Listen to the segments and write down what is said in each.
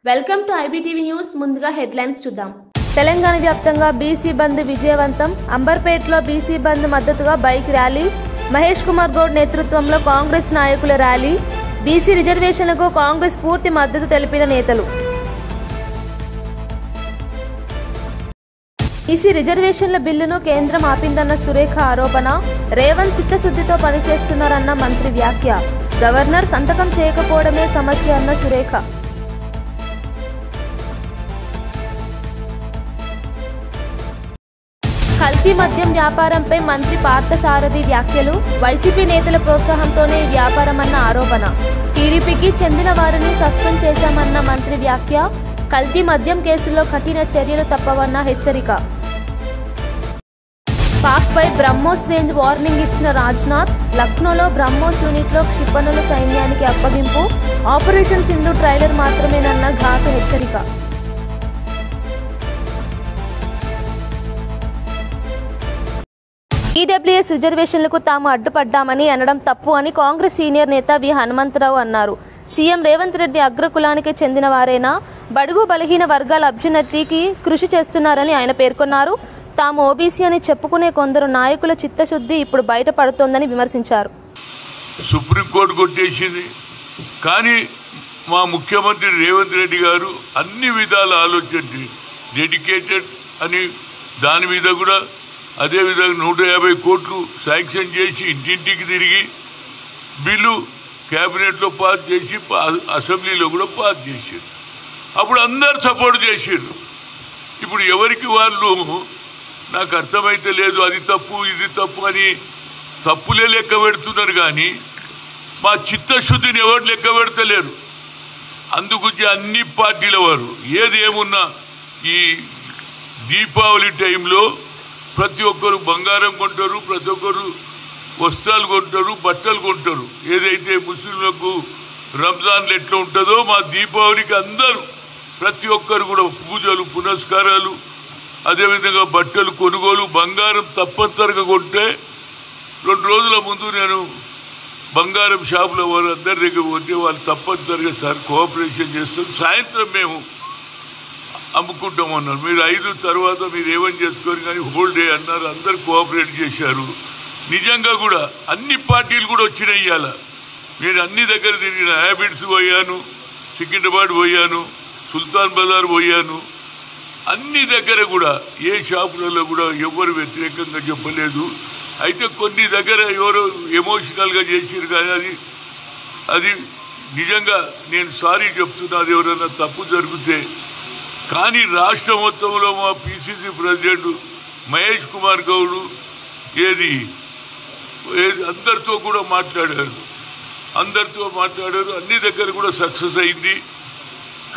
Welcome to IBTV news. ముందుగా headlines చూద్దాం. తెలంగాణ వ్యాప్తంగా బీసీ బంద్ విజయవంతం. అంబర్పేటలో బీసీ బంద్ మద్దతుగా బైక్ ర్యాలీ. మహేష్ కుమార్ గౌడ్ నేతృత్వంలో కాంగ్రెస్ నాయకుల ర్యాలీ. బీసీ రిజర్వేషన్లకు కాంగ్రెస్ పూర్తి మద్దతు తెలిపిన నేతలు. బీసీ రిజర్వేషన్ల బిల్లును కేంద్రం ఆపిందన్న సురేఖ ఆరోపణ. రేవంత్ చిత్తశుద్ధితో పనిచేస్తున్నారన్న మంత్రి వ్యాఖ్య. గవర్నర్ సంతకం చేయకపోవడమే సమస్య అన్న సురేఖ. కల్తీ మద్యం వ్యాపారంపై మంత్రి పార్థసారథి వ్యాఖ్యలు. వైసీపీ నేతల ప్రోత్సాహంతోనే ఈ వ్యాపారమన్న ఆరోపణ. టీడీపీకి చెందిన వారిని సస్పెండ్ చేశామన్న మంత్రి వ్యాఖ్య. కల్తీ మద్యం కేసుల్లో కఠిన చర్యలు తప్పవన్న హెచ్చరిక. పాక్పై బ్రహ్మోస్ రేంజ్ వార్నింగ్ ఇచ్చిన రాజ్నాథ్. లక్నోలో బ్రహ్మోస్ యూనిట్లో క్షిపణుల సైన్యానికి అప్పగింపు. ఆపరేషన్ సింధు ట్రైలర్ మాత్రమేనన్న ఘాటు హెచ్చరిక. ఈడబ్ల్యూఎస్ రిజర్వేషన్లకు తాము అడ్డుపడ్డామని అనడం తప్పు అని కాంగ్రెస్ సీనియర్ నేత వి హనుమంతరావు అన్నారు. సీఎం రేవంత్ రెడ్డి అగ్రకులానికి చెందిన వారైనా బడుగు బలహీన వర్గాల అభ్యున్నతికి కృషి చేస్తున్నారని ఆయన పేర్కొన్నారు. తాము ఓబీసీ అని చెప్పుకునే కొందరు నాయకుల చిత్తశుద్ధి ఇప్పుడు బయటపడుతోందని విమర్శించారు. సుప్రీంకోర్టు కొట్టేసింది, కానీ మా ముఖ్యమంత్రి రేవంత్ రెడ్డి గారు అన్ని విధాల ఆలోచించి డెడికేటెడ్ అని దాని మీద కూడా అదేవిధంగా 150 కోట్లు శాంక్షన్ చేసి ఇంటింటికి తిరిగి బిల్లు క్యాబినెట్లో పాస్ చేసి అసెంబ్లీలో కూడా పాస్ చేశారు. అప్పుడు అందరు సపోర్ట్ చేశారు. ఇప్పుడు ఎవరికి వాళ్ళు నాకు అర్థమైతే లేదు, అది తప్పు ఇది తప్పు అని తప్పులే లెక్క పెడుతున్నారు, కానీ మా చిత్తశుద్ధిని ఎవరు లెక్క పెడతలేరు. అందుగురించి అన్ని పార్టీల వారు ఏది ఏమున్నా ఈ దీపావళి టైంలో ప్రతి ఒక్కరు బంగారం కొంటారు, ప్రతి ఒక్కరు వస్త్రాలు కొంటారు, బట్టలు కొంటారు. ఏదైతే ముస్లింలకు రంజాన్లు ఎట్లా ఉంటుందో మా దీపావళికి అందరూ ప్రతి ఒక్కరు కూడా పూజలు పునస్కారాలు, అదేవిధంగా బట్టలు కొనుగోలు, బంగారం తప్పనిసరిగా కొంటే 2 రోజుల ముందు నేను బంగారం షాపులో వారు అందరి దగ్గర పోతే వాళ్ళు తప్పనిసరిగా సార్ కోఆపరేషన్ చేస్తారు, సాయంత్రం మేము అమ్ముకుంటామన్నారు. మీరు 5 తర్వాత మీరు ఏమని చేసుకోరు కానీ హోల్ డే అన్నారు. అందరు కోఆపరేట్ చేశారు. నిజంగా కూడా అన్ని పార్టీలు కూడా వచ్చినాయి. ఇవాళ నేను అన్ని దగ్గర తిరిగిన, హ్యాబిట్స్ పోయాను, సికింద్రాబాద్ పోయాను, సుల్తాన్ బజార్ పోయాను. అన్ని దగ్గర కూడా ఏ షాపులలో కూడా ఎవరు వ్యతిరేకంగా చెప్పలేదు. అయితే కొన్ని దగ్గర ఎవరో ఎమోషనల్గా చేసారు, కానీ అది నిజంగా నేను సారీ చెప్తున్నా, అది ఎవరైనా తప్పు జరిగితే. కానీ రాష్ట్ర మొత్తంలో మా పిసిసి ప్రెసిడెంట్ మహేష్ కుమార్ గౌడ్ ఏది అందరితో కూడా మాట్లాడారు, అన్ని దగ్గర కూడా సక్సెస్ అయింది.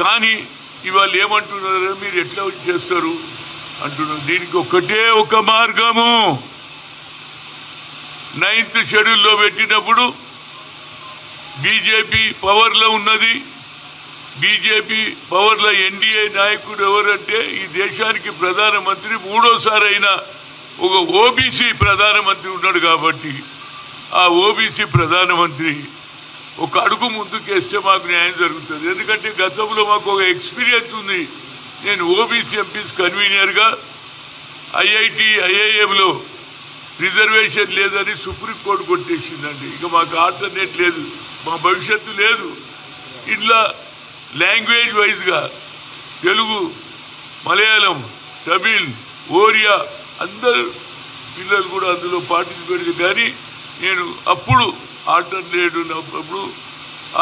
కానీ ఇవాళ ఏమంటున్నారు, మీరు ఎట్లా చేస్తారు అంటున్నారు. దీనికి ఒకటే ఒక మార్గము, 9th షెడ్యూల్లో పెట్టినప్పుడు బీజేపీ పవర్లో ఉన్నది. బీజేపీ పవర్లో ఎన్డీఏ నాయకుడు ఎవరంటే ఈ దేశానికి ప్రధానమంత్రి 3వసారి అయినా ఒక ఓబీసీ ప్రధానమంత్రి ఉన్నాడు. కాబట్టి ఆ ఓబీసీ ప్రధానమంత్రి ఒక అడుగు ముందుకేస్తే మాకు న్యాయం జరుగుతుంది. ఎందుకంటే గతంలో మాకు ఒక ఎక్స్పీరియన్స్ ఉంది. నేను ఓబీసీ ఎంపీస్ కన్వీనర్గా ఐఐఎంలో రిజర్వేషన్ లేదని సుప్రీంకోర్టు కొట్టేసిందండి. ఇక మాకు ఆల్టర్నేట్ లేదు, మా భవిష్యత్తు లేదు. ఇట్లా లాంగ్వేజ్ వైజ్గా తెలుగు, మలయాళం, తమిళ్, ఒరియా అందరు పిల్లలు కూడా అందులో పార్టిసిపేట్. కానీ నేను అప్పుడు ఆల్టర్నేట్ ఉన్నప్పుడు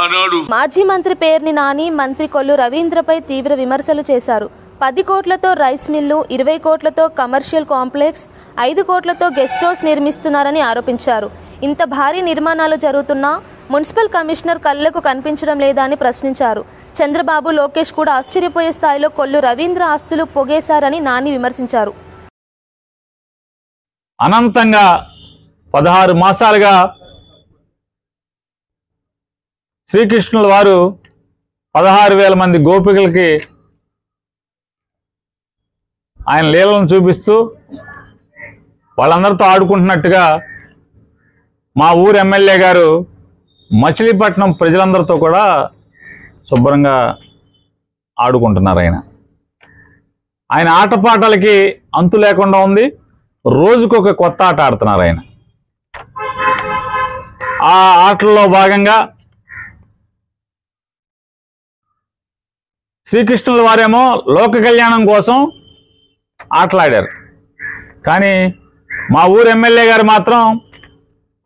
ఆనాడు మాజీ మంత్రి పేర్ని నాని మంత్రి కొల్లు రవీంద్రపై తీవ్ర విమర్శలు చేశారు. 10 కోట్లతో రైస్ మిల్లు, 20 కోట్లతో కమర్షియల్ కాంప్లెక్స్, 5 కోట్లతో గెస్ట్ హౌస్ నిర్మిస్తున్నారని ఆరోపించారు. ఇంత భారీ నిర్మాణాలు జరుగుతున్నా మున్సిపల్ కమిషనర్ కళ్లకు కనిపించడం లేదా అని ప్రశ్నించారు. చంద్రబాబు, లోకేష్ కూడా ఆశ్చర్యపోయే స్థాయిలో కొల్లు రవీంద్ర ఆస్తులు పొగేశారని నాని విమర్శించారు. అనంతంగా 16 మాసాలుగా శ్రీకృష్ణుల వారు 16,000 మంది గోపికలకి ఆయన లీలను చూపిస్తూ వాళ్ళందరితో ఆడుకుంటున్నట్టుగా మా ఊరు ఎమ్మెల్యే గారు మచిలీపట్నం ప్రజలందరితో కూడా శుభ్రంగా ఆడుకుంటున్నారు. ఆయన ఆటపాటలకి అంతు లేకుండా ఉంది. రోజుకొక కొత్త ఆట ఆడుతున్నారు ఆయన. ఆ ఆటల్లో భాగంగా శ్రీకృష్ణుల వారేమో లోక కళ్యాణం కోసం ఆటలాడారు. కానీ మా ఊరు ఎమ్మెల్యే గారు మాత్రం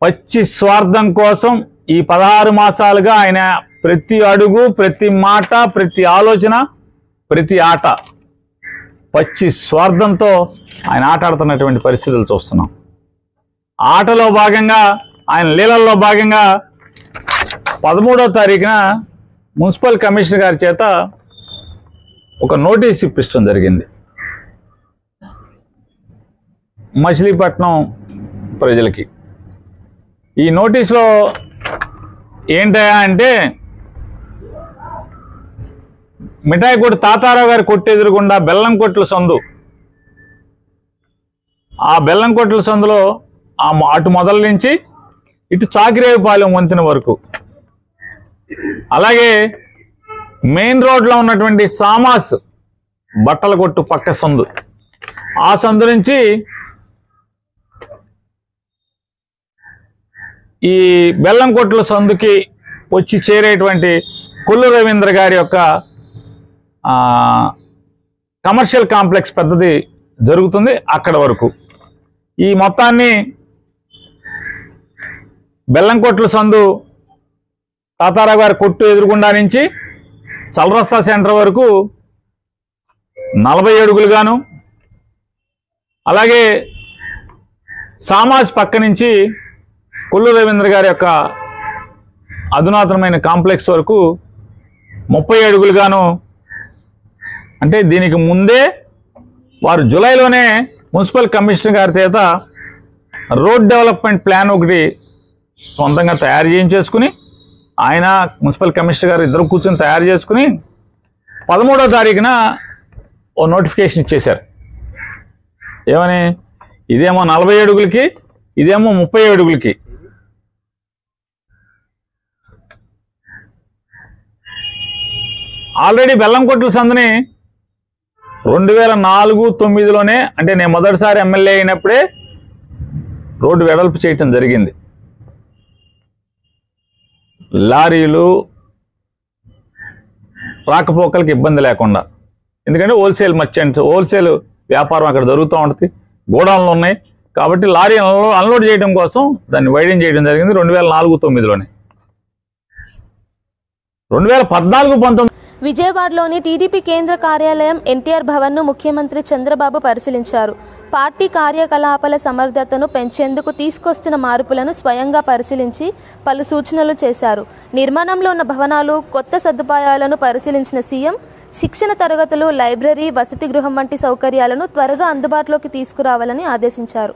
పచ్చి స్వార్థం కోసం ఈ 16 మాసాలుగా ఆయన ప్రతి అడుగు, ప్రతి మాట, ప్రతి ఆలోచన, ప్రతి ఆట పచ్చి స్వార్థంతో ఆయన ఆట ఆడుతున్నటువంటి పరిస్థితులు చూస్తున్నాం. ఆటలో భాగంగా, ఆయన లీలల్లో భాగంగా 13వ తారీఖున మున్సిపల్ కమిషనర్ గారి చేత ఒక నోటీస్ ఇప్పించడం జరిగింది మచిలీపట్నం ప్రజలకి. ఈ నోటీసులో ఏంటయా అంటే, మిఠాయికోటి తాతారావు గారి కొట్టు ఎదురుగుండా బెల్లం కొట్ల సందు, ఆ బెల్లం కొట్ల సందులో అటు మొదల నుంచి ఇటు చాకిరేవుపాలెం వంతెన వరకు, అలాగే మెయిన్ రోడ్లో ఉన్నటువంటి సామాస్ బట్టల కొట్టు పక్క సందు, ఆ సందు నుంచి ఈ బెల్లం కొట్ల సందుకి వచ్చి చేరేటువంటి కొల్లు రవీంద్ర గారి యొక్క కమర్షియల్ కాంప్లెక్స్ పెద్దది జరుగుతుంది, అక్కడ వరకు ఈ మొత్తాన్ని బెల్లంకొట్ల సందు తాతారావు గారి కొట్టు ఎదురుగుండా నుంచి చలరస్తా సెంటర్ వరకు 40 అడుగులుగాను, అలాగే సామాజ్ పక్క నుంచి కొల్లు రవీంద్ర గారి యొక్క అధునాతనమైన కాంప్లెక్స్ వరకు 30 అడుగులుగాను, అంటే దీనికి ముందే వారు జూలైలోనే మున్సిపల్ కమిషనర్ గారి చేత రోడ్ డెవలప్మెంట్ ప్లాన్ ఒకటి సొంతంగా తయారు చేయించేసుకుని, ఆయన మున్సిపల్ కమిషనర్ గారు ఇద్దరు కూర్చొని తయారు చేసుకుని 13వ తారీఖున ఓ నోటిఫికేషన్ ఇచ్చేశారు. ఏమని? ఇదేమో 40 అడుగులకి, ఇదేమో 30 అడుగులకి. ఆల్రెడీ బెల్లంకొట్ల సందుని 2004-09లోనే, అంటే నేను మొదటిసారి ఎమ్మెల్యే అయినప్పుడే రోడ్డు వెడల్పు చేయటం జరిగింది. లారీలు రాకపోకలకు ఇబ్బంది లేకుండా, ఎందుకంటే హోల్సేల్ మర్చెంట్స్, హోల్సేల్ వ్యాపారం అక్కడ జరుగుతూ ఉంటుంది, గోడౌన్లు ఉన్నాయి కాబట్టి లారీలను అన్లోడ్ చేయడం కోసం దాన్ని వైడెన్ చేయడం జరిగింది 2004-09లోనే. 2014-19 విజయవాడలోని టీడీపీ కేంద్ర కార్యాలయం ఎన్టీఆర్ భవన్ను ముఖ్యమంత్రి చంద్రబాబు పరిశీలించారు. పార్టీ కార్యకలాపాల సమర్థతను పెంచేందుకు తీసుకొస్తున్న మార్పులను స్వయంగా పరిశీలించి పలు సూచనలు చేశారు. నిర్మాణంలో ఉన్న భవనాలు, కొత్త సదుపాయాలను పరిశీలించిన సీఎం శిక్షణ తరగతులు, లైబ్రరీ, వసతి గృహం వంటి సౌకర్యాలను త్వరగా అందుబాటులోకి తీసుకురావాలని ఆదేశించారు.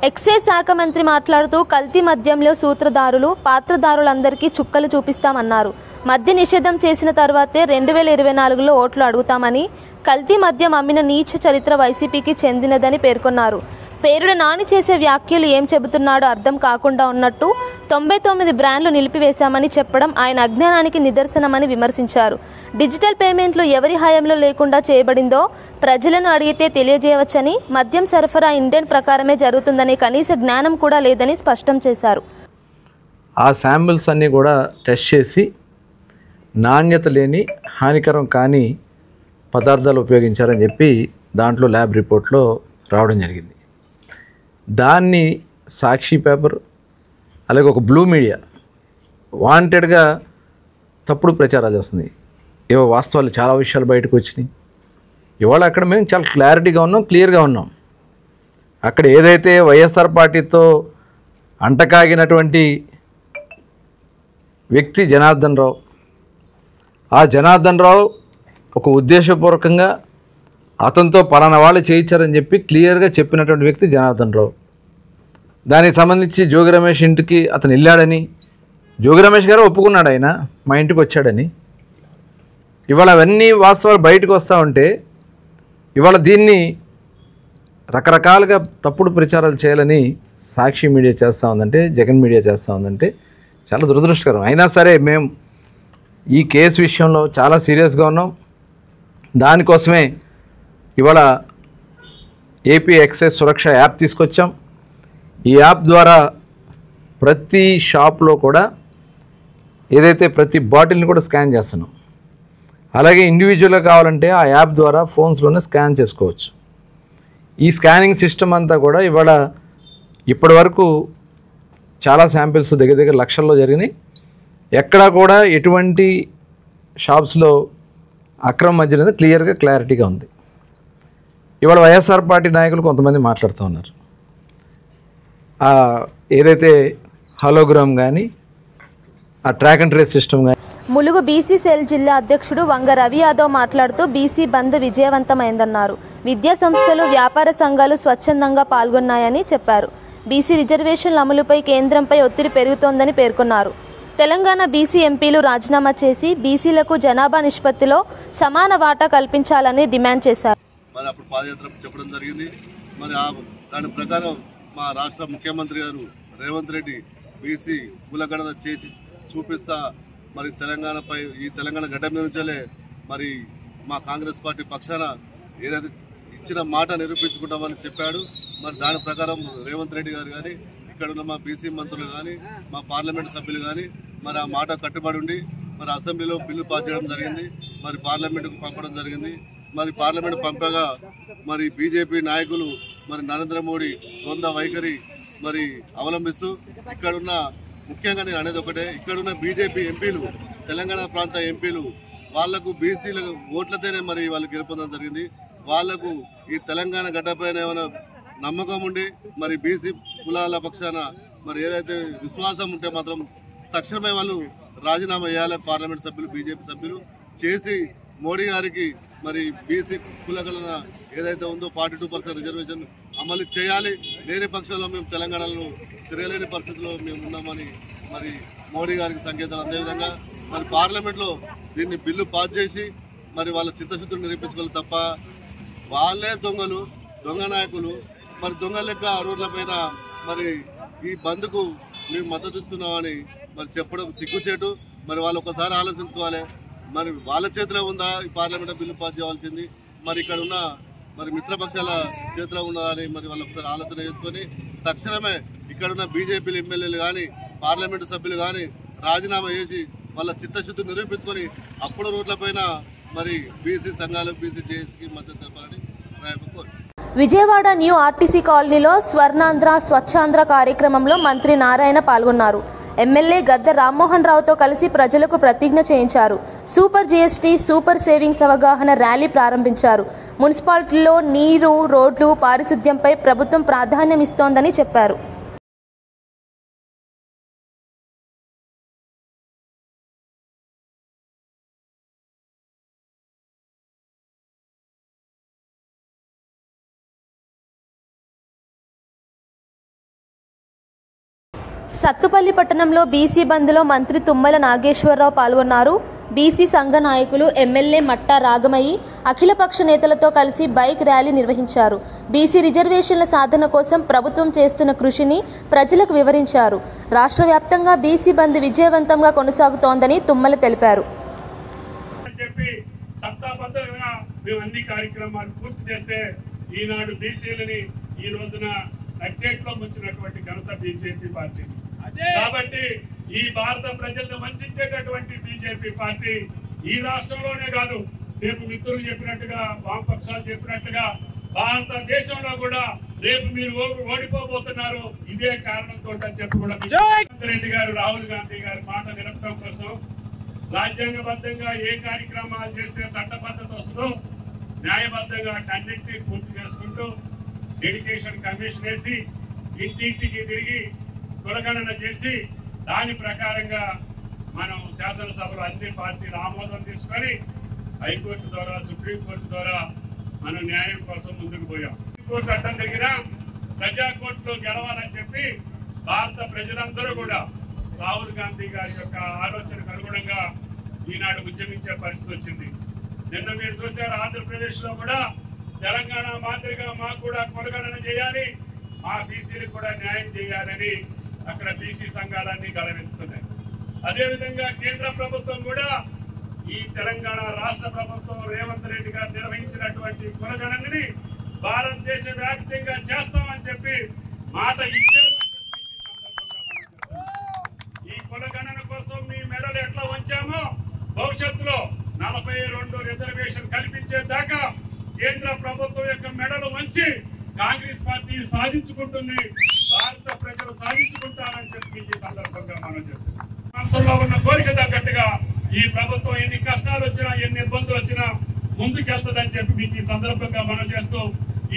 ఎక్సైజ్ శాఖ మంత్రి మాట్లాడుతూ కల్తీ మద్యంలో సూత్రధారులు పాత్రధారులందరికీ చుక్కలు చూపిస్తామన్నారు. మద్య నిషేధం చేసిన తర్వాతే 2024లో ఓట్లు అడుగుతామని, కల్తీ మద్యం అమ్మిన నీచ చరిత్ర వైసీపీకి చెందినదని పేర్కొన్నారు. పేరుడు నాని చేసే వ్యాఖ్యలు ఏం చెబుతున్నాడో అర్థం కాకుండా ఉన్నట్టు 99 బ్రాండ్లు నిలిపివేశామని చెప్పడం ఆయన అజ్ఞానానికి నిదర్శనమని విమర్శించారు. డిజిటల్ పేమెంట్లు ఎవరి హయాంలో లేకుండా చేయబడిందో ప్రజలను అడిగితే తెలియజేయవచ్చని, మద్యం సరఫరా ఇండియన్ ప్రకారమే జరుగుతుందనే కనీస జ్ఞానం కూడా లేదని స్పష్టం చేశారు. ఆ శాంపిల్స్ అన్నీ కూడా టెస్ట్ చేసి నాణ్యత లేని హానికరం కాని పదార్థాలు ఉపయోగించారని చెప్పి దాంట్లో ల్యాబ్ రిపోర్ట్లో రావడం జరిగింది. దాన్ని సాక్షి పేపర్ అలాగే ఒక బ్లూ మీడియా వాంటెడ్గా తప్పుడు ప్రచారాలు చేస్తుంది. ఏవో వాస్తవాలు చాలా విషయాలు బయటకు వచ్చినాయి. ఇవాళ అక్కడ మేము చాలా క్లారిటీగా ఉన్నాం, క్లియర్గా ఉన్నాం. అక్కడ ఏదైతే వైఎస్ఆర్ పార్టీతో అంటకాగినటువంటి వ్యక్తి జనార్దన్ రావు, ఆ జనార్దన్ రావు ఒక ఉద్దేశపూర్వకంగా అతనితో పలానా వాళ్ళు చేయించారని చెప్పి క్లియర్గా చెప్పినటువంటి వ్యక్తి జనార్దన్ రావు. దానికి సంబంధించి జోగి రమేష్ ఇంటికి అతను వెళ్ళాడని, జోగి రమేష్ గారు ఒప్పుకున్నాడు ఆయన మా ఇంటికి వచ్చాడని. ఇవాళ అవన్నీ వాస్తవాలు బయటకు వస్తూ ఉంటే ఇవాళ దీన్ని రకరకాలుగా తప్పుడు ప్రచారాలు చేయాలని సాక్షి మీడియా చేస్తూ ఉందంటే, జగన్ మీడియా చేస్తూ ఉందంటే చాలా దురదృష్టకరం. అయినా సరే మేము ఈ కేసు విషయంలో చాలా సీరియస్గా ఉన్నాం. దానికోసమే ఇవాళ ఏపీ ఎక్సైజ్ సురక్ష యాప్ తీసుకొచ్చాం. ఈ యాప్ ద్వారా ప్రతి షాప్లో కూడా ఏదైతే ప్రతి బాటిల్ని కూడా స్కాన్ చేస్తున్నాం. అలాగే ఇండివిజువల్గా కావాలంటే ఆ యాప్ ద్వారా ఫోన్స్లోనే స్కాన్ చేసుకోవచ్చు. ఈ స్కానింగ్ సిస్టమ్ అంతా కూడా ఇవాళ ఇప్పటి వరకు చాలా శాంపిల్స్ దగ్గర దగ్గర లక్షల్లో జరిగినాయి. ఎక్కడా కూడా ఎటువంటి షాప్స్లో అక్రమ మద్యం అనేది క్లియర్గా క్లారిటీగా ఉంది. ఇవాళ వైఎస్ఆర్ పార్టీ నాయకులు కొంతమంది మాట్లాడుతూ ఉన్నారు. ఏదైతే హలోగ్రామ్ కానీ ఆ ట్రాక్ అండ్ ట్రేస్ సిస్టమ్ కానీ. ములుగు బీసీ సెల్ జిల్లా అధ్యక్షుడు వంగ రవి యాదవ్ మాట్లాడుతూ బీసీ బంద్ విజయవంతమైందన్నారు. విద్యా సంస్థలు, వ్యాపార సంఘాలు స్వచ్ఛందంగా పాల్గొన్నాయని చెప్పారు. బీసీ రిజర్వేషన్ల అమలుపై కేంద్రంపై ఒత్తిడి పెరుగుతోందని పేర్కొన్నారు. తెలంగాణ బీసీ ఎంపీలు రాజీనామా చేసి బీసీలకు జనాభా నిష్పత్తిలో సమాన వాటా కల్పించాలని డిమాండ్ చేశారు. మరి అప్పుడు పాదయాత్ర చెప్పడం జరిగింది. మరి దాని ప్రకారం మా రాష్ట్ర ముఖ్యమంత్రి గారు రేవంత్ రెడ్డి బీసీ కులగణన చేసి చూపిస్తా మరి తెలంగాణపై ఈ తెలంగాణ గడ్డ మీద నుంచే మరి మా కాంగ్రెస్ పార్టీ పక్షాన ఏదైతే ఇచ్చిన మాట నిరూపించుకుంటామని చెప్పాడు. మరి దాని ప్రకారం రేవంత్ రెడ్డి గారు కానీ ఇక్కడ ఉన్న మా బీసీ మంత్రులు కానీ మా పార్లమెంటు సభ్యులు కానీ మరి ఆ మాట కట్టుబడి ఉండి మరి అసెంబ్లీలో బిల్లు పాస్ చేయడం జరిగింది. మరి పార్లమెంటుకు పంపడం జరిగింది. మరి పార్లమెంటు పంపగా మరి బీజేపీ నాయకులు మరి నరేంద్ర మోడీ ద్వంద్వ వైఖరి మరి అవలంబిస్తూ ఇక్కడున్న ముఖ్యంగా నేను అనేది ఒకటే, ఇక్కడున్న బీజేపీ ఎంపీలు, తెలంగాణ ప్రాంత ఎంపీలు వాళ్లకు బీసీల ఓట్లతోనే మరి వాళ్ళు గెలుపొందడం జరిగింది. వాళ్లకు ఈ తెలంగాణ గడ్డపైన ఏమైనా నమ్మకం ఉండి మరి బీసీ కులాల పక్షాన మరి ఏదైతే విశ్వాసం ఉంటే మాత్రం తక్షణమే వాళ్ళు రాజీనామా చేయాలి. పార్లమెంట్ సభ్యులు, బీజేపీ సభ్యులు చేసి మోడీ గారికి మరి బీసీ కులగలన ఏదైతే ఉందో 42% రిజర్వేషన్ అమలు చేయాలి. లేని పక్షంలో మేము తెలంగాణలో తిరగలేని పరిస్థితిలో మేము ఉన్నామని మరి మోడీ గారికి సంకేతాలు. అదేవిధంగా మరి పార్లమెంట్లో దీన్ని బిల్లు పాస్ చేసి మరి వాళ్ళ చిత్తశుద్ధిని నిరూపించుకోవాలి తప్ప వాళ్ళే దొంగలు, దొంగ నాయకులు మరి దొంగ లెక్క రోడ్లపైన మరి ఈ బంద్కు మేము మద్దతు ఇస్తున్నామని మరి చెప్పడం సిగ్గుచేటు. మరి వాళ్ళు ఒకసారి ఆలోచించుకోవాలి. మరి వాళ్ళ చేతిలో ఉందా ఈ పార్లమెంట్ బిల్లు పాస్ చేయాల్సింది, మరి ఇక్కడ ఉన్న మరి మిత్రపక్షాల చేతిలో ఉన్నదని మరి వాళ్ళు ఒకసారి ఆలోచన చేసుకొని తక్షణమే ఇక్కడున్న బీజేపీ ఎమ్మెల్యేలు కానీ పార్లమెంటు సభ్యులు కానీ రాజీనామా చేసి వాళ్ళ చిత్తశుద్ధి నిరూపించుకొని అప్పుడు రోడ్లపైన మరి బీసీ సంఘాలు, బీసీ జేఏసీకి మద్దతు తెలపాలని కోరు. విజయవాడ న్యూ ఆర్టీసీ కాలనీలో స్వర్ణాంధ్ర స్వచ్ఛాంధ్ర కార్యక్రమంలో మంత్రి నారాయణ పాల్గొన్నారు. ఎమ్మెల్యే గద్ద రామ్మోహన్ రావుతో కలిసి ప్రజలకు ప్రతిజ్ఞ చేయించారు. సూపర్ జీఎస్టీ, సూపర్ సేవింగ్స్ అవగాహన ర్యాలీ ప్రారంభించారు. మున్సిపాలిటీల్లో నీరు, రోడ్లు, పారిశుద్ధ్యంపై ప్రభుత్వం ప్రాధాన్యం ఇస్తోందని చెప్పారు. సత్తుపల్లి పట్టణంలో బీసీ బంద్లో మంత్రి తుమ్మల నాగేశ్వరరావు పాల్గొన్నారు. బీసీ సంఘ నాయకులు, ఎమ్మెల్యే మట్టా రాగమయ్యి అఖిలపక్ష నేతలతో కలిసి బైక్ ర్యాలీ నిర్వహించారు. బీసీ రిజర్వేషన్ల సాధన కోసం ప్రభుత్వం చేస్తున్న కృషిని ప్రజలకు వివరించారు. రాష్ట్ర వ్యాప్తంగా బీసీ బంద్ విజయవంతంగా కొనసాగుతోందని తుమ్మల తెలిపారు. మేము అన్ని కార్యక్రమాలు పూర్తి చేస్తే ఈనాడు బీసీలని ఈ రోజున నట్టేట్లో ముంచినటువంటి ఘనత బీజేపీ పార్టీ. కాబట్టి ఈ భారత ప్రజలను వంచేటటువంటి బీజేపీ పార్టీ ఈ రాష్ట్రంలోనే కాదు, రేపు మిత్రులు చెప్పినట్టుగా, వామపక్షాలు చెప్పినట్టుగా భారతదేశంలో కూడా రేపు మీరు ఓడిపోబోతున్నారు. ఇదే కారణంతో చెప్పి కూడా రెడ్డి గారు, రాహుల్ గాంధీ గారి మాట నిలపడం కోసం రాజ్యాంగబద్ధంగా ఏ కార్యక్రమాలు చేస్తే చట్టబద్ధత వస్తుందో న్యాయబద్ధంగా అన్నింటినీ పూర్తి చేసుకుంటూ డెడికేషన్ కమిషన్ వేసి ఇంటింటికి తిరిగి కులగణన చేసి దాని ప్రకారంగా మనం శాసనసభలో అన్ని పార్టీలు ఆమోదం తీసుకొని హైకోర్టు ద్వారా, సుప్రీంకోర్టు ద్వారా మనం న్యాయం కోసం ముందుకు పోయాం. కోర్టు అడ్డం దగ్గర ప్రజాకోర్టులో గెలవాలని చెప్పి భారత ప్రజలందరూ కూడా రాహుల్ గాంధీ గారి యొక్క ఆలోచనకు అనుగుణంగా ఈనాడు ఉద్యమించే పరిస్థితి వచ్చింది. నిన్న మీరు చూశారు, ఆంధ్రప్రదేశ్ లో కూడా తెలంగాణ మాదిరిగా మాకు కూడా కులగణన చేయాలి, మా బీసీలకు కూడా న్యాయం చేయాలని అక్కడ బీసీ సంఘాలన్నీ గలవెత్తుతున్నాయి. అదేవిధంగా కేంద్ర ప్రభుత్వం కూడా ఈ తెలంగాణ రాష్ట్ర ప్రభుత్వం రేవంత్ రెడ్డి గారు నిర్వహించినటువంటి కులగణనని భారతదేశ వ్యాప్తంగా చేస్తామని చెప్పి మాట ఇచ్చారు. ఈ కులగణన కోసం మీ మెడలు ఎట్లా వంచామో భవిష్యత్తులో 42 రిజర్వేషన్ కల్పించేదాకా కేంద్ర ప్రభుత్వం యొక్క మెడలు వంచి కాంగ్రెస్ పార్టీ సాధించుకుంటుంది, భారత ప్రజలు సాధించుకుంటారని చెప్పి ఈ సందర్భంగా మనం చేస్తున్నాం. మనసులో ఉన్న కోరిక తగ్గట్టుగా ఈ ప్రభుత్వం ఎన్ని కష్టాలు వచ్చినా, ఎన్ని ఇబ్బందులు వచ్చినా ముందుకెళ్తుందని చెప్పి మీకు ఈ సందర్భంగా మనం చేస్తూ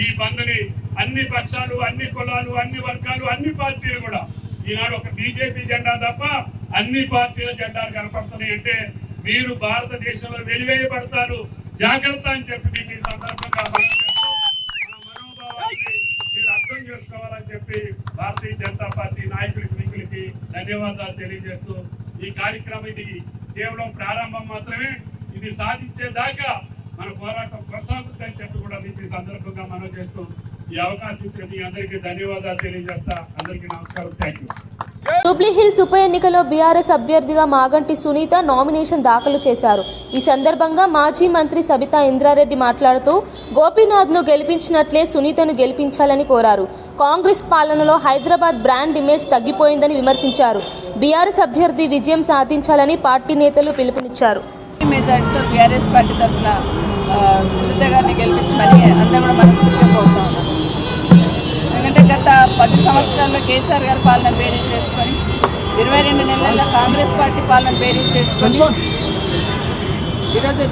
ఈ బంద్ని అన్ని పక్షాలు, అన్ని కులాలు, అన్ని వర్గాలు, అన్ని పార్టీలు కూడా ఈనాడు ఒక బీజేపీ జెండా తప్ప అన్ని పార్టీల జెండాలు కనపడుతున్నాయి అంటే మీరు భారతదేశంలో వెలివేయబడతారు, జాగ్రత్త అని చెప్పి మీకు ఈ సందర్భంగా మనోభావాన్ని మీరు అర్థం చేసుకోవాలని చెప్పి భారతీయ జనతా పార్టీ నాయకులకి, మిగులకి ధన్యవాదాలు తెలియజేస్తూ ఈ కార్యక్రమం ఇది కేవలం ప్రారంభం మాత్రమే, ఇది సాధించేదాకా మన పోరాటం కొనసాగుతుందని చెప్పి కూడా మీకు ఈ సందర్భంగా మనం చేస్తూ ఈ అవకాశం ఇచ్చిన మీ అందరికీ ధన్యవాదాలు తెలియజేస్తా. అందరికీ నమస్కారం. Thank you. జూబ్లీహిల్స్ ఉప ఎన్నికలో బీఆర్ఎస్ అభ్యర్థిగా మాగంటి సునీత నామినేషన్ దాఖలు చేశారు. ఈ సందర్భంగా మాజీ మంత్రి సబితా ఇంద్రారెడ్డి మాట్లాడుతూ గోపీనాథ్ను గెలిపించినట్లే సునీతను గెలిపించాలని కోరారు. కాంగ్రెస్ పాలనలో హైదరాబాద్ బ్రాండ్ ఇమేజ్ తగ్గిపోయిందని విమర్శించారు. బీఆర్ఎస్ అభ్యర్థి విజయం సాధించాలని పార్టీ నేతలు పిలుపునిచ్చారు. మెజార్టీతో బీఆర్ఎస్ పార్టీ తరఫున సునీత గారిని గెలిపించమని అందరూ కూడా మనస్ఫూర్తిగా కోరుతా ఉన్నాం. ఎందుకంటే గత 10 సంవత్సరాల్లో కేసీఆర్ గారి పాలన బేరీజ్ చేసుకొని 22 నెలల్లో కాంగ్రెస్ పార్టీ పాలన బేరీజ్ చేసుకొని ఈరోజు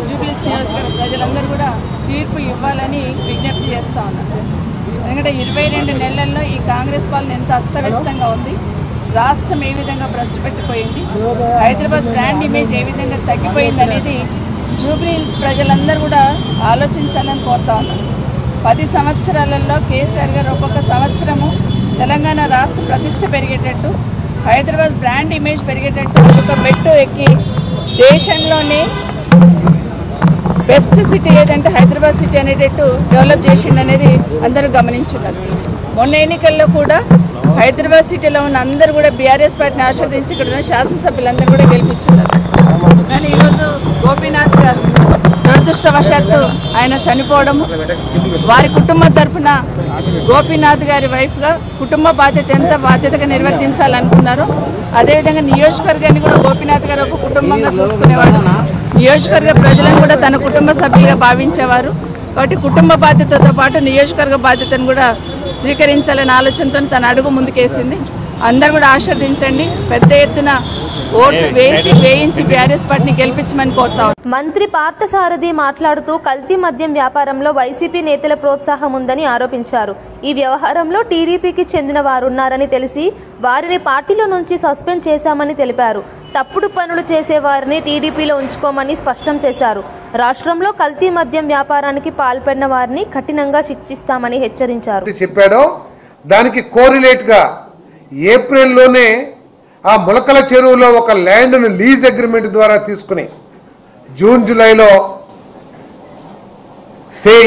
జూబ్లీహిల్స్ నియోజకవర్గ ప్రజలందరూ కూడా తీర్పు ఇవ్వాలని విజ్ఞప్తి చేస్తూ ఉన్నారు. ఎందుకంటే 22 నెలల్లో ఈ కాంగ్రెస్ పాలన ఎంత అస్తవ్యస్తంగా ఉంది, రాష్ట్రం ఏ విధంగా భ్రష్టుపెట్టిపోయింది, హైదరాబాద్ బ్రాండ్ ఇమేజ్ ఏ విధంగా తగ్గిపోయింది అనేది జూబ్లీహిల్స్ ప్రజలందరూ కూడా ఆలోచించాలని కోరుతా ఉన్నారు. 10 సంవత్సరాలలో కేసీఆర్ గారు ఒక్కొక్క సంవత్సరము తెలంగాణ రాష్ట్ర ప్రతిష్ట పెరిగేటట్టు, హైదరాబాద్ బ్రాండ్ ఇమేజ్ పెరిగేటట్టు ఒక మెట్టు ఎక్కి దేశంలోనే బెస్ట్ సిటీ ఏదంటే హైదరాబాద్ సిటీ అనేటట్టు డెవలప్ చేసిండు అనేది అందరూ గమనించున్నారు. మొన్న ఎన్నికల్లో కూడా హైదరాబాద్ సిటీలో ఉన్న అందరూ కూడా బీఆర్ఎస్ పార్టీని ఆస్వాదించి ఇక్కడ ఉన్న శాసనసభ్యులందరూ కూడా గెలిపించున్నారు. కానీ ఈరోజు గోపీనాథ్ గారు దురదృష్టవశాత్తు ఆయన చనిపోవడము, వారి కుటుంబం తరఫున గోపీనాథ్ గారి వైఫ్గా కుటుంబ బాధ్యత ఎంత బాధ్యతగా నిర్వర్తించాలనుకున్నారో అదేవిధంగా నియోజకవర్గాన్ని కూడా గోపీనాథ్ గారు ఒక కుటుంబంగా చూసుకునేవాడు. నియోజకవర్గ ప్రజలను కూడా తన కుటుంబ సభ్యులుగా భావించేవారు. కాబట్టి కుటుంబ బాధ్యతతో పాటు నియోజకవర్గ బాధ్యతను కూడా స్వీకరించాలనే ఆలోచనతో తన అడుగు ముందుకేసింది. అందరూ కూడా ఆశీర్వదించండి, పెద్ద ఎత్తున ఓట్లు వేయించి బీఆర్ఎస్ పార్టీని గెలిపించమని కోరుతా. మంత్రి పార్థసారథి మాట్లాడుతూ కల్తీ మద్యం వ్యాపారంలో వైసీపీ నేతల ప్రోత్సాహం ఉందని ఆరోపించారు. ఈ వ్యవహారంలో టీడీపీకి చెందిన వారున్నారని తెలిసి వారిని పార్టీలో నుంచి సస్పెండ్ చేశామని తెలిపారు. తప్పుడు పనులు చేసే వారిని టీడీపీలో ఉంచుకోమని స్పష్టం చేశారు. రాష్ట్రంలో కల్తీ మద్యం వ్యాపారానికి పాల్పడిన వారిని కఠినంగా శిక్షిస్తామని హెచ్చరించారు. చెప్పాడో దానికి కోరిలేట్గా ఏప్రిల్లోనే ఆ ములకల చెరువులో ఒక ల్యాండ్ను లీజ్ అగ్రిమెంట్ ద్వారా తీసుకుని జూన్ జూలైలో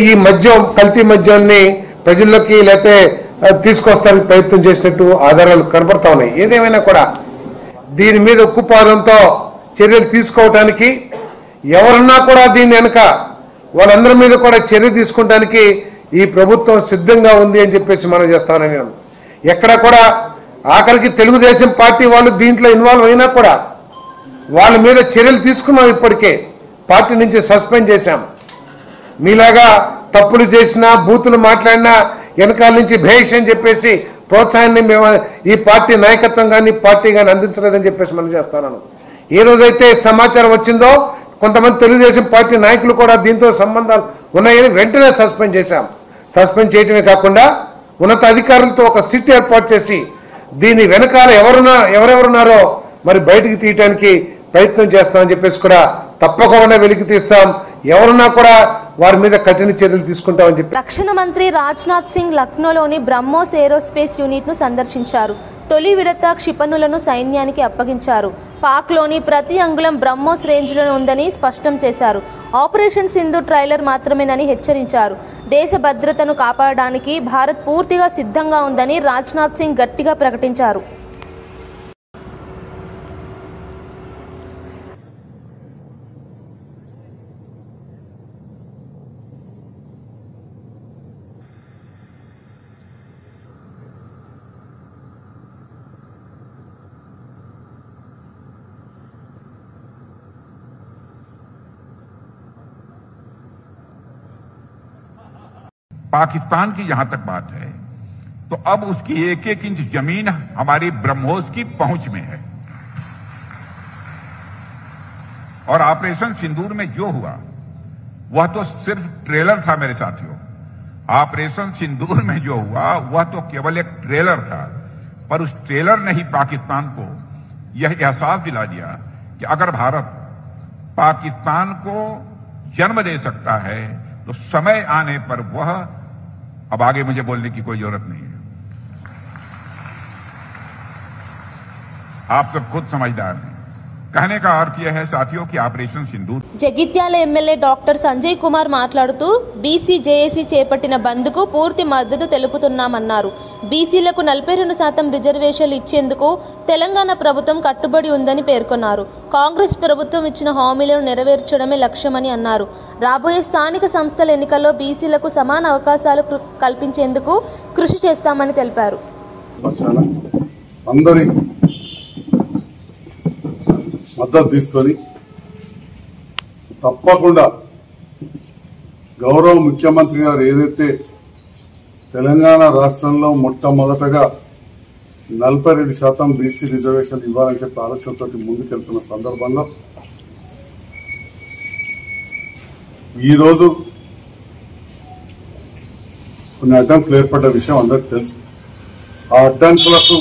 ఈ మద్యం కల్తీ మద్యాన్ని ప్రజల్లోకి లేకపోతే తీసుకొస్తానికి ప్రయత్నం చేసినట్టు ఆధారాలు కనపడతా ఉన్నాయి. ఏదేమైనా కూడా దీని మీద ఉక్కుపాదంతో చర్యలు తీసుకోవటానికి ఎవరన్నా కూడా దీని వెనుక వాళ్ళందరి మీద కూడా చర్య తీసుకోవడానికి ఈ ప్రభుత్వం సిద్ధంగా ఉంది అని చెప్పేసి మనం చేస్తామని నేను ఎక్కడ కూడా ఆఖరికి తెలుగుదేశం పార్టీ వాళ్ళు దీంట్లో ఇన్వాల్వ్ అయినా కూడా వాళ్ళ మీద చర్యలు తీసుకున్నాం. ఇప్పటికే పార్టీ నుంచి సస్పెండ్ చేశాం. మీలాగా తప్పులు చేసినా బూతులు మాట్లాడినా వెనకాల నుంచి భేష్ అని చెప్పేసి ప్రోత్సాహాన్ని మేము ఈ పార్టీ నాయకత్వం కానీ పార్టీ కానీ అందించలేదని చెప్పేసి మనం చేస్తాను. ఏ రోజైతే సమాచారం వచ్చిందో కొంతమంది తెలుగుదేశం పార్టీ నాయకులు కూడా దీంతో సంబంధాలు ఉన్నాయని వెంటనే సస్పెండ్ చేశాం. సస్పెండ్ చేయటమే కాకుండా ఉన్నత అధికారులతో ఒక సిట్ ఏర్పాటు చేసి దీని వెనకాల ఎవరెవరున్నారో మరి బయటికి తీయటానికి ప్రయత్నం చేస్తామని చెప్పేసి కూడా తప్పకుండా వెలికి తీస్తాం. ఎవరున్నా కూడా వారి మీద కఠిన చర్యలు తీసుకుంటామని చెప్పి రక్షణ మంత్రి రాజ్నాథ్ సింగ్ లక్నోలోని బ్రహ్మోస్ ఏరోస్పేస్ యూనిట్ను సందర్శించారు. తొలి విడత క్షిపణులను సైన్యానికి అప్పగించారు. పాక్లోని ప్రతి అంగుళం బ్రహ్మోస్ రేంజ్లో ఉందని స్పష్టం చేశారు. ఆపరేషన్ సింధు ట్రైలర్ మాత్రమేనని హెచ్చరించారు. దేశ భద్రతను కాపాడడానికి భారత్ పూర్తిగా సిద్ధంగా ఉందని రాజ్నాథ్ సింగ్ గట్టిగా ప్రకటించారు. पाकिस्तान की जहां तक बात है तो अब उसकी एक एक इंच जमीन हमारी ब्रह्मोस की पहुंच में है और ऑपरेशन सिंदूर में जो हुआ वह तो सिर्फ ट्रेलर था मेरे साथियों। ऑपरेशन सिंदूर में जो हुआ वह तो केवल एक ट्रेलर था, पर उस ट्रेलर ने ही पाकिस्तान को यह एहसास दिला दिया कि अगर भारत पाकिस्तान को जन्म दे सकता है तो समय आने पर वह, अब आगे मुझे बोलने की कोई जरूरत नहीं है, आप सब खुद समझदार हैं। कहने का अर्थ यह है साथियों कि ऑपरेशन सिंदूर జగిత్యాల ఎమ్మెల్యే డాక్టర్ సంజయ్ కుమార్ మాట్లాడుతూ బీసీ జేఏసీ చేపట్టిన బంద్కు పూర్తి మద్దతు తెలుపుతున్నామన్నారు. బీసీలకు 42% రిజర్వేషన్లు ఇచ్చేందుకు తెలంగాణ ప్రభుత్వం కట్టుబడి ఉందని పేర్కొన్నారు. కాంగ్రెస్ ప్రభుత్వం ఇచ్చిన హామీలను నెరవేర్చడమే లక్ష్యమని అన్నారు. రాబోయే స్థానిక సంస్థల ఎన్నికల్లో బీసీలకు సమాన అవకాశాలు కల్పించేందుకు కృషి చేస్తామని తెలిపారు. మద్దతు తీసుకొని తప్పకుండా గౌరవ ముఖ్యమంత్రి గారు ఏదైతే తెలంగాణ రాష్ట్రంలో మొట్టమొదటగా 42% బీసీ రిజర్వేషన్ ఇవ్వాలని చెప్పి ఆలోచనతో ముందుకెళ్తున్న సందర్భంలో ఈరోజు కొన్ని అడ్డంకులు ఏర్పడ్డ విషయం అందరికీ తెలుసు. ఆ అడ్డంకులకు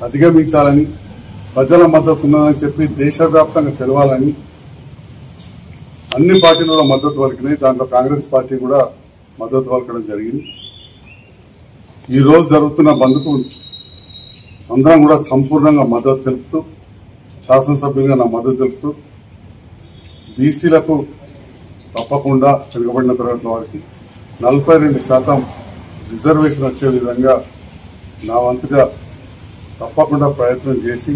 అధిగమించాలని, ప్రజల మద్దతు ఉన్నదని చెప్పి దేశవ్యాప్తంగా తెలవాలని అన్ని పార్టీలు కూడా మద్దతు పలికినాయి. దాంట్లో కాంగ్రెస్ పార్టీ కూడా మద్దతు పలకడం జరిగింది. ఈ రోజు జరుగుతున్న బంద్కు అందరం కూడా సంపూర్ణంగా మద్దతు తెలుపుతూ, శాసనసభ్యులుగా నా మద్దతు తెలుపుతూ, బీసీలకు తప్పకుండా వెనుకబడిన తరగతుల వారికి 42% రిజర్వేషన్ వచ్చే విధంగా నా వంతుగా తప్పకుండా ప్రయత్నం చేసి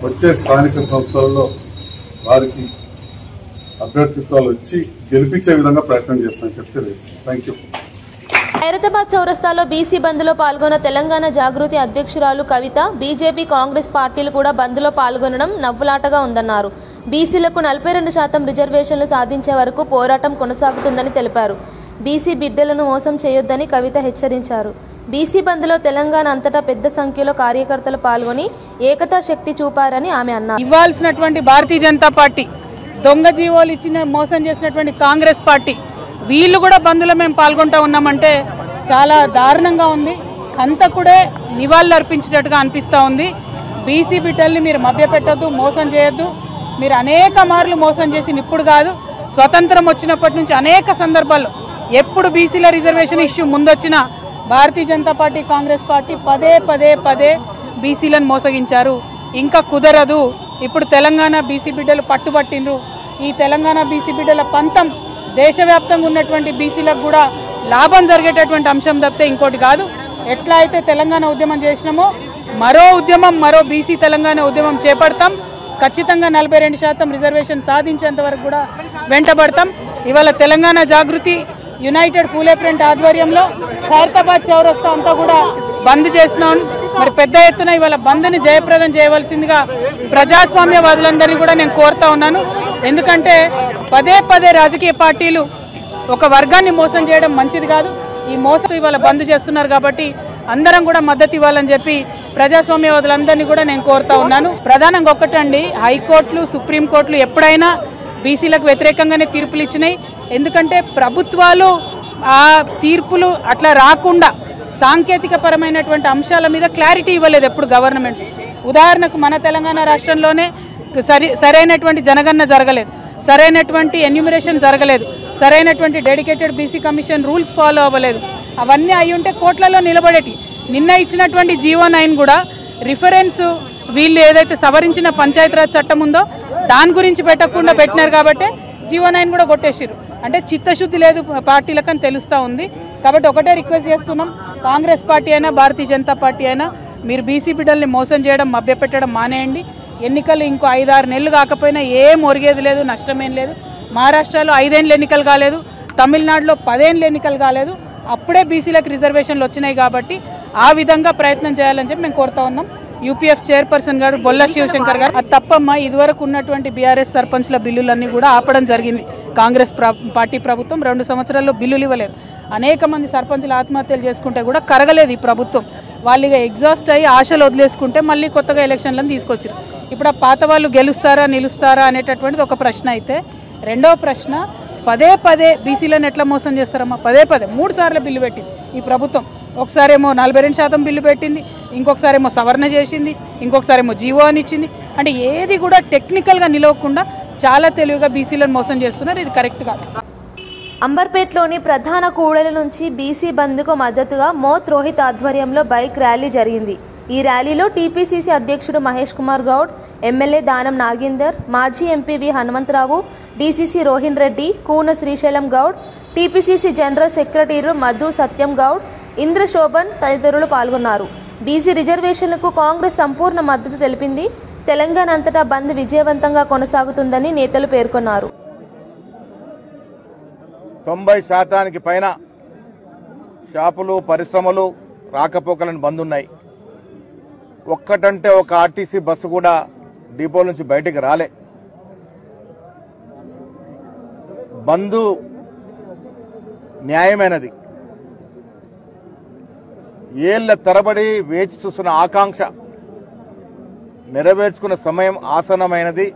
వచ్చే స్థానిక సంస్థలలో వారికి అభ్యర్థిత్వాలు వచ్చి గెలిపించే విధంగా ప్రయత్నం చేస్తానని చెప్తే థ్యాంక్ యూ. ఖైరతాబాద్ చౌరస్తాలో బీసీ బంద్లో పాల్గొన్న తెలంగాణ జాగృతి అధ్యక్షురాలు కవిత, బీజేపీ కాంగ్రెస్ పార్టీలు కూడా బంద్లో పాల్గొనడం నవ్వులాటగా ఉందన్నారు. బీసీలకు 42% రిజర్వేషన్లు సాధించే వరకు పోరాటం కొనసాగుతుందని తెలిపారు. బీసీ బిడ్డలను మోసం చేయొద్దని కవిత హెచ్చరించారు. బీసీ బంద్లో తెలంగాణ అంతటా పెద్ద సంఖ్యలో కార్యకర్తలు పాల్గొని ఏకతా శక్తి చూపారని ఆమె అన్నారు. ఇవ్వాల్సినటువంటి భారతీయ జనతా పార్టీ, దొంగ జీవోలు ఇచ్చిన మోసం చేసినటువంటి కాంగ్రెస్ పార్టీ, వీళ్ళు కూడా బంద్లో మేము పాల్గొంటూ ఉన్నామంటే చాలా దారుణంగా ఉంది. హంతకుడే నివాళులు అర్పించినట్టుగా అనిపిస్తూ ఉంది. బీసీ బిడ్డల్ని మీరు మభ్యపెట్టద్దు, మోసం చేయొద్దు. మీరు అనేక మార్లు మోసం చేసి ఇప్పుడు కాదు, స్వతంత్రం వచ్చినప్పటి నుంచి అనేక సందర్భాల్లో ఎప్పుడు బీసీల reservation issue ముందొచ్చినా Bharatiya Janata party Congress party పదే బీసీలను మోసగించారు. ఇంకా కుదరదు. ఇప్పుడు తెలంగాణ బీసీ బిడ్డలు పట్టుబట్టిండ్రు. ఈ తెలంగాణ బీసీ బిడ్డల పంతం దేశవ్యాప్తంగా ఉన్నటువంటి బీసీలకు కూడా లాభం జరిగేటటువంటి అంశం తప్పితే ఇంకోటి కాదు. ఎట్లా అయితే తెలంగాణ ఉద్యమం చేసినామో మరో బీసీ తెలంగాణ ఉద్యమం చేపడతాం. ఖచ్చితంగా 42% రిజర్వేషన్ సాధించేంత వరకు కూడా వెంటబడతాం. ఇవాళ తెలంగాణ జాగృతి యునైటెడ్ పూలే ప్రింట్ ఆధ్వర్యంలో ఖైరతాబాద్ చౌరస్తా అంతా కూడా బంద్ చేసినాం. మరి పెద్ద ఎత్తున ఇవాళ బంద్ని జయప్రదం చేయవలసిందిగా ప్రజాస్వామ్యవాదులందరినీ కూడా నేను కోరుతా ఉన్నాను. ఎందుకంటే పదే రాజకీయ పార్టీలు ఒక వర్గాన్ని మోసం చేయడం మంచిది కాదు. ఈ మోసం ఇవాళ బంద్ చేస్తున్నారు కాబట్టి అందరం కూడా మద్దతు ఇవ్వాలని చెప్పి ప్రజాస్వామ్యవాదులందరినీ కూడా నేను కోరుతా ఉన్నాను. ప్రధానంగా ఒక్కటండి, హైకోర్టులు సుప్రీంకోర్టులు ఎప్పుడైనా బీసీలకు వ్యతిరేకంగానే తీర్పులు ఇచ్చినాయి. ఎందుకంటే ప్రభుత్వాలు ఆ తీర్పులు అట్లా రాకుండా సాంకేతిక పరమైనటువంటి అంశాల మీద క్లారిటీ ఇవ్వలేదు ఎప్పుడు గవర్నమెంట్స్. ఉదాహరణకు మన తెలంగాణ రాష్ట్రంలోనే సరైనటువంటి జనగణన జరగలేదు, సరైనటువంటి ఎన్యూమరేషన్ జరగలేదు, సరైనటువంటి dedicated BC commission rules follow అవ్వలేదు. అవన్నీ అయి ఉంటే కోట్లలో నిలబడేటి. నిన్న ఇచ్చినటువంటి జీవో 9 కూడా రిఫరెన్స్ వీళ్ళు ఏదైతే సవరించిన పంచాయతీరాజ్ చట్టం ఉందో దాని గురించి పెట్టకుండా పెట్టినారు కాబట్టి జీవో 9 కూడా కొట్టేసారు. అంటే చిత్తశుద్ధి లేదు పార్టీలకని తెలుస్తూ ఉంది. కాబట్టి ఒకటే రిక్వెస్ట్ చేస్తున్నాం, కాంగ్రెస్ పార్టీ అయినా భారతీయ జనతా పార్టీ అయినా మీరు బీసీ బిడ్డల్ని మోసం చేయడం మభ్యపెట్టడం మానేయండి. ఎన్నికలు ఇంకో 5-6 నెలలు కాకపోయినా ఏం ఒరిగేది లేదు, నష్టమేం లేదు. మహారాష్ట్రలో 5 ఏళ్ళు ఎన్నికలు కాలేదు, తమిళనాడులో 10 ఏళ్ళు ఎన్నికలు కాలేదు, అప్పుడే బీసీలకు రిజర్వేషన్లు వచ్చినాయి. కాబట్టి ఆ విధంగా ప్రయత్నం చేయాలని చెప్పి మేము కోరుతా ఉన్నాం. యూపీఎఫ్ చైర్పర్సన్ గారు బొల్ల శివశంకర్ గారు అది తప్పమ్మ, ఇదివరకు ఉన్నటువంటి బీఆర్ఎస్ సర్పంచ్ల బిల్లులన్నీ కూడా ఆపడం జరిగింది. కాంగ్రెస్ పార్టీ ప్రభుత్వం 2 సంవత్సరాల్లో బిల్లులు ఇవ్వలేదు. అనేక మంది సర్పంచ్లు ఆత్మహత్యలు చేసుకుంటే కూడా కరగలేదు ఈ ప్రభుత్వం. వాళ్ళు ఇక ఎగ్జాస్ట్ అయ్యి ఆశలు వదిలేసుకుంటే మళ్ళీ కొత్తగా ఎలక్షన్లను తీసుకొచ్చారు. ఇప్పుడు ఆ పాత వాళ్ళు గెలుస్తారా నిలుస్తారా అనేటటువంటిది ఒక ప్రశ్న అయితే, రెండవ ప్రశ్న పదే బీసీలను ఎట్లా మోసం చేస్తారమ్మా? 3 సార్లు బిల్లు పెట్టింది ఈ ప్రభుత్వం. ఒకసారేమో 42% బిల్లు పెట్టింది, ఇంకొకసారేమో సవరణ చేసింది, ఇంకొకసారేమో జీవో అని ఇచ్చింది. అంటే ఏది కూడా టెక్నికల్గా నిలవకుండా చాలా తెలివిగా బీసీలను మోసం చేస్తున్నారు. ఇది కరెక్ట్ కాదు. అంబర్పేట్లోని ప్రధాన కూడలి నుంచి బీసీ బంద్కు మద్దతుగా మోత్ రోహిత్ ఆధ్వర్యంలో బైక్ ర్యాలీ జరిగింది. ఈ ర్యాలీలో టీపీసీసీ అధ్యక్షుడు మహేష్ కుమార్ గౌడ్, ఎమ్మెల్యే దానం నాగేందర్, మాజీ MP V Hanumantha Rao, DCC Rohin Reddy, Koona Srisailam Goud, TPCC general secretary Madhu Satyam Goud, Indrashobhan తదితరులు పాల్గొన్నారు. బీసీ రిజర్వేషన్లకు కాంగ్రెస్ సంపూర్ణ మద్దతు తెలిపింది. తెలంగాణ అంతటా బంద్ విజయవంతంగా కొనసాగుతుందని నేతలు పేర్కొన్నారు. 90% పైన షాపులు పరిశ్రమలు రాకపోకలను బంద్ ఉన్నాయి. ఒక్కటంటే ఒక ఆర్టీసీ బస్సు కూడా డిపో నుంచి బయటికి రాలే. బంద్ న్యాయమైనది. ఏళ్ల తరబడి వేచి చూస్తున్న ఆకాంక్ష నెరవేర్చుకున్న సమయం ఆసన్నమైనది.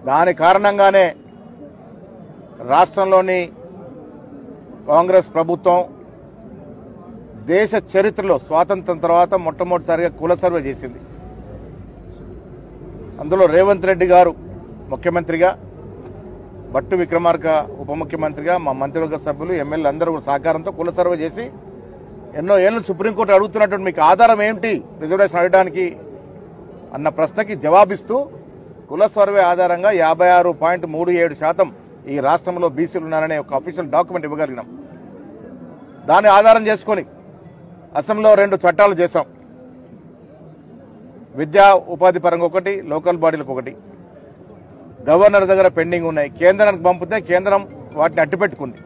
దాని కారణంగానే రాష్ట్రంలోని కాంగ్రెస్ ప్రభుత్వం దేశ చరిత్రలో స్వాతంత్రం తర్వాత మొట్టమొదటిసారిగా కుల సర్వే చేసింది. అందులో రేవంత్ రెడ్డి గారు ముఖ్యమంత్రిగా, భట్టు విక్రమార్క ఉప ముఖ్యమంత్రిగా, మా మంత్రివర్గ సభ్యులు ఎమ్మెల్యేలు అందరూ సహకారంతో కుల సర్వే చేసి ఎన్నో ఏళ్ళు సుప్రీంకోర్టు అడుగుతున్నటువంటి మీకు ఆధారం ఏమిటి రిజర్వేషన్ అడగడానికి అన్న ప్రశ్నకి జవాబిస్తూ కుల సర్వే ఆధారంగా 56.37% ఈ రాష్ట్రంలో బీసీలు ఉన్నారనే ఒక అఫీషియల్ డాక్యుమెంట్ ఇవ్వగలిగినాం. దాన్ని ఆధారం చేసుకొని అసెంబ్లీలో 2 చట్టాలు చేశాం. విద్యా ఉపాధి పరంగా ఒకటి, లోకల్ బాడీలకు ఒకటి. గవర్నర్ దగ్గర పెండింగ్ ఉన్నాయి. కేంద్రానికి పంపితే కేంద్రం వాటిని అట్టిపెట్టుకుంది.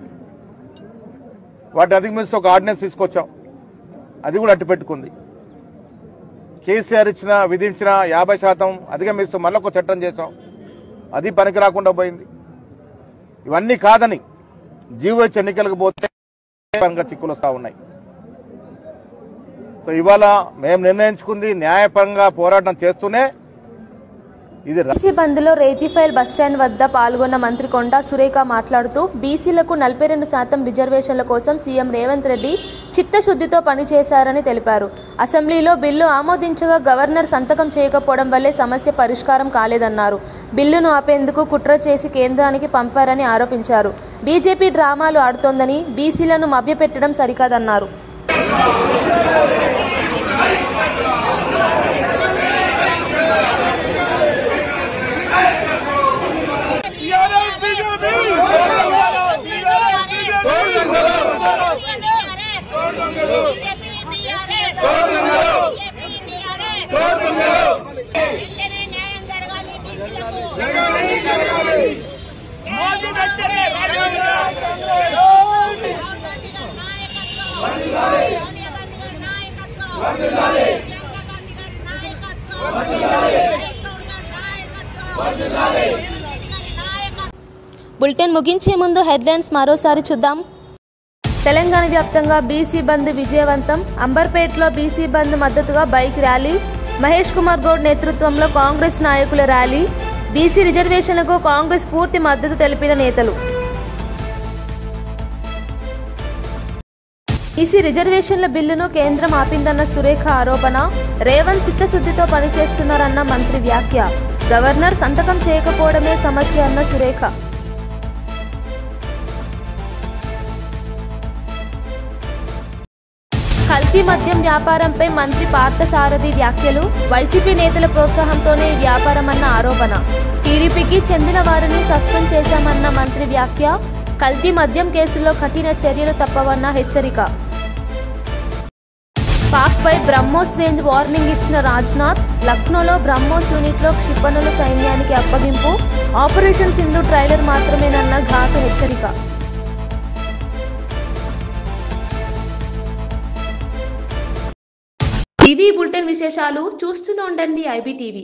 వాటిని అధిగమిస్తూ ఒక ఆర్డినెన్స్ తీసుకొచ్చాం, అది కూడా అట్టిపెట్టుకుంది. కేసీఆర్ విధించిన 50% అధిగమిస్తూ మళ్ళీ ఒక చట్టం చేశాం, అది పనికి రాకుండా పోయింది. ఇవన్నీ కాదని జీవోహెచ్ ఎన్నికలకు పోతే చిక్కులు వస్తూ ఉన్నాయి. సో ఇవాళ మేము నిర్ణయించుకుంది న్యాయపరంగా పోరాటం చేస్తూనే బీసీ బంద్లో రేతిఫైల్ బస్టాండ్ వద్ద పాల్గొన్న మంత్రి కొండా సురేఖ మాట్లాడుతూ బీసీలకు 42% రిజర్వేషన్ల కోసం సీఎం రేవంత్ రెడ్డి చిత్తశుద్ధితో పనిచేశారని తెలిపారు. అసెంబ్లీలో బిల్లు ఆమోదించగా గవర్నర్ సంతకం చేయకపోవడం వల్లే సమస్య పరిష్కారం కాలేదన్నారు. బిల్లును ఆపేందుకు కుట్ర చేసి కేంద్రానికి పంపారని ఆరోపించారు. బీజేపీ డ్రామాలు ఆడుతోందని, బీసీలను మభ్యపెట్టడం సరికాదన్నారు. బులెటిన్ ముగించే ముందు హెడ్లైన్స్ మరోసారి చూద్దాం. తెలంగాణ వ్యాప్తంగా బీసీ బంద్ విజయవంతం. అంబర్పేటలో బీసీ బంద్ మద్దతుగా బైక్ ర్యాలీ. మహేష్ కుమార్ గౌడ్ నేతృత్వంలో కాంగ్రెస్ నాయకుల ర్యాలీ. బీసీ రిజర్వేషన్లకు కాంగ్రెస్ పూర్తి మద్దతు తెలిపిన నేతలు. బీసీ రిజర్వేషన్ల బిల్లును కేంద్రం ఆపిందన్న సురేఖ ఆరోపణ. రేవంత్ చిత్తశుద్ధితో పనిచేస్తున్నారన్న మంత్రి వ్యాఖ్య. గవర్నర్ సంతకం చేయకపోవడమే సమస్య అన్న సురేఖ. కల్తీ మద్యం వ్యాపారంపై మంత్రి పార్థసారథి వ్యాఖ్యలు. వైసీపీ నేతల ప్రోత్సాహంతోనే ఈ వ్యాపారమన్న ఆరోపణ. టీడీపీకి చెందిన వారిని సస్పెండ్ చేశామన్న మంత్రి వ్యాఖ్య. కల్తీ మద్యం కేసులో కఠిన చర్యలు తప్పవన్న హెచ్చరిక. పాక్పై బ్రహ్మోస్ రేంజ్ వార్నింగ్ ఇచ్చిన రాజ్నాథ్. లక్నోలో బ్రహ్మోస్ యూనిట్లో క్షిపణుల సైన్యానికి అప్పగింపు. ఆపరేషన్ సింధు ట్రైలర్ మాత్రమేనన్న ఘాటు హెచ్చరిక. టీవీ బులెటిన్ విశేషాలు చూస్తూనే ఉండండి IBTV.